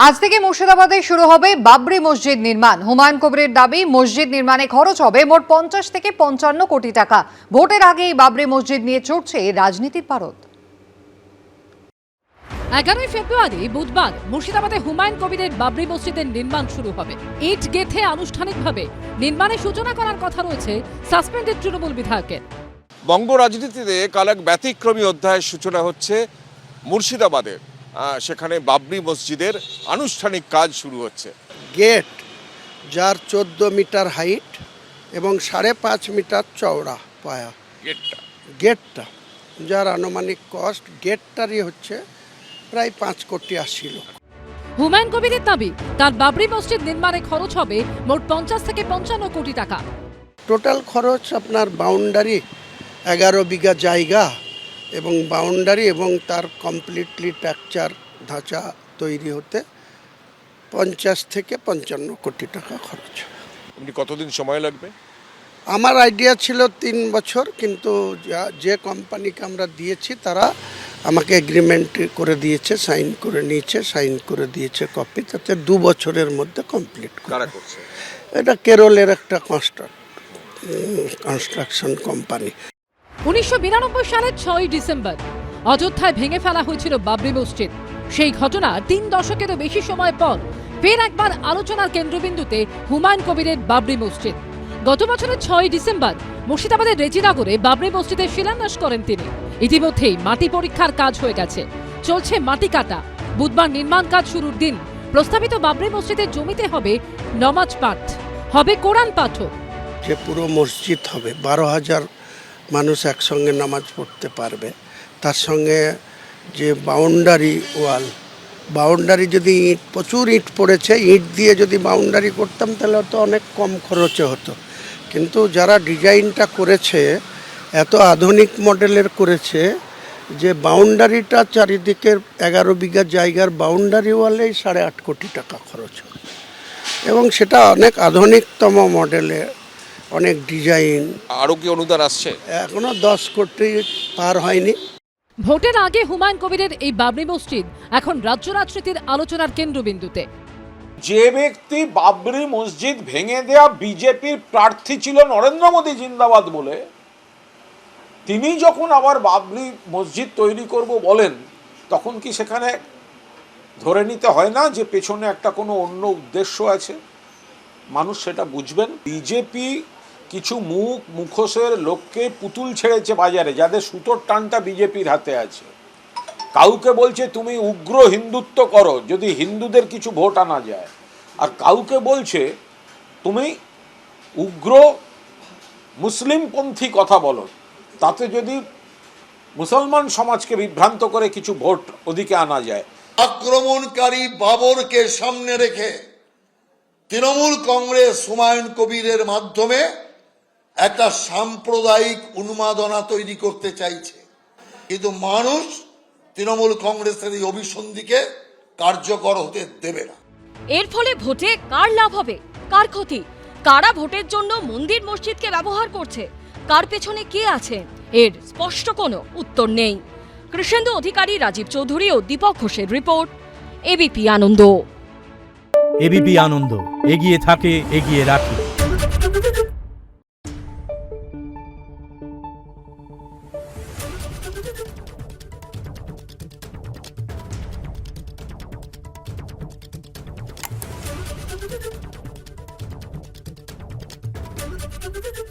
আজ থেকে মুর্শিদাবাদে শুরু হবে বাবরি মসজিদ নির্মাণ। হুমায়ুন কবিরের দাবি, মসজিদ নির্মাণে খরচ হবে মোট 50 থেকে 55 কোটি টাকা। ভোটের আগেই বাবরি মসজিদ নিয়ে চড়ছে রাজনীতির পারদ। 11 ফেব্রুয়ারি বুধবার মুর্শিদাবাদে হুমায়ুন কবিরের বাবরি মসজিদের নির্মাণ শুরু হবে। ইট গেথে আনুষ্ঠানিকভাবে নির্মাণের সূচনা করার কথা রয়েছে সাসপেন্ডেড তৃণমূল বিধায়কের। বঙ্গ রাজনীতিতে কাল এক ব্যতিক্রমী অধ্যায়ের সূচনা হচ্ছে মুর্শিদাবাদের। সেখানে বাবরি মসজিদের আনুষ্ঠানিক কাজ শুরু হচ্ছে। গেট যার 14 মিটার হাইট এবং 5.5 মিটার চওড়া পায়া গেটটা যার আনুমানিক কস্ট গেটটারই হচ্ছে প্রায় 5 কোটি 80 লক্ষ। হুমায়ুন কবিরের দাবি, তার বাবরি মসজিদ নির্মাণে খরচ হবে মোট 50 থেকে 55 কোটি টাকা। টোটাল খরচ আপনার বাউন্ডারি 11 বিঘা জায়গা এবং বাউন্ডারি এবং তার কমপ্লিটলি স্ট্রাকচার ধাঁচা তৈরি হতে 50 থেকে 55 কোটি টাকা খরচ। এমনি কতদিন সময় লাগবে? আমার আইডিয়া ছিল 3 বছর, কিন্তু যে কোম্পানিকে আমরা দিয়েছি তারা আমাকে এগ্রিমেন্ট করে দিয়েছে, সাইন করে দিয়েছে কপি, তাতে 2 বছরের মধ্যে কমপ্লিট কারা করছে? এটা কেরলের একটা কনস্ট্রাকশন কোম্পানি। 1992 সালের 6 ডিসেম্বর অযোধ্যায় ভেঙে ফেলা হয়েছিল বাবরি মসজিদ। সেই ঘটনা 3 দশকেরও বেশি সময় পর ফের একবার আলোচনার কেন্দ্রবিন্দুতে হুমায়ুন কবিরের বাবরি মসজিদ। গত বছরের 6 ডিসেম্বর মুর্শিদাবাদের রেজিনগরে বাবরি মসজিদের শিলান্যাস করেন তিনি। ইতিমধ্যেই মাটি পরীক্ষার কাজ হয়ে গেছে, চলছে মাটি কাটা। বুধবার নির্মাণ কাজ শুরুর দিন প্রস্তাবিত বাবরি মসজিদের জমিতে হবে নামাজ পাঠ, হবে কোরআন পাঠও। যে পুরো মসজিদ হবে 12,000 মানুষ একসঙ্গে নামাজ পড়তে পারবে। তার সঙ্গে যে বাউন্ডারি যদি প্রচুর ইট পড়েছে, ইট দিয়ে যদি বাউন্ডারি করতাম তাহলে তো অনেক কম খরচে হতো। কিন্তু যারা ডিজাইনটা করেছে এত আধুনিক মডেলের করেছে যে বাউন্ডারিটা চারিদিকের 11 বিঘা জায়গার বাউন্ডারি ওয়ালেই 8.5 কোটি টাকা খরচ হবে এবং সেটা অনেক আধুনিকতম মডেলে, অনেক ডিজাইন। আরও কি অনুদান আসছে? এখনো 10 কোটি পার হয়নি। ভোটের আগে হুমায়ুন কবিরের এই বাবরি মসজিদ এখন রাজ্য রাজনীতির আলোচনার কেন্দ্রবিন্দুতে। যে ব্যক্তি বাবরি মসজিদ ভেঙে দেয়া বিজেপির প্রার্থী ছিল নরেন্দ্র মোদী জিন্দাবাদ বলে, তিনি যখন আবার বাবরি মসজিদ তৈরি করব বলেন, তখন কি সেখানে ধরে নিতে হয় না যে পেছনে একটা কোনো অন্য উদ্দেশ্য আছে? মানুষ সেটা বুঝবেন। বিজেপি কিছু মুখোশের লোককে পুতুল ছেড়েছে বাজারে, যাদের সুতোর টানটা বিজেপির হাতে আছে। কাউকে বলছে তুমি উগ্র হিন্দুত্ব করো যদি হিন্দুদের কিছু ভোট আনা যায়, আর কাউকে বলছে তুমি উগ্র মুসলিমপন্থী কথা বলো, তাতে যদি মুসলমান সমাজকে বিভ্রান্ত করে কিছু ভোট ওদিকে আনা যায়। আক্রমণকারী বাবরকে সামনে রেখে তৃণমূল কংগ্রেস হুমায়ুন কবিরের মাধ্যমে একটা সাম্প্রদায়িক উন্মাদনা তৈরি করতে চাইছে, কিন্তু মানুষ তৃণমূল কংগ্রেসের এই অভিসন্ধিকে কার্যকর হতে দেবে না। এর ফলে ভোটে কার লাভ হবে, কার ক্ষতি? কারা ভোটের জন্য মন্দির মসজিদকে ব্যবহার করছে, কার পেছনে কে আছে, এর স্পষ্ট কোনো উত্তর নেই। কৃষ্ণেন্দু অধিকারী, রাজীব চৌধুরী ও দীপক ঘোষের রিপোর্ট, এবিপি আনন্দ। এবিপি আনন্দ, এগিয়ে থাকে, এগিয়ে রাখে। Thank you.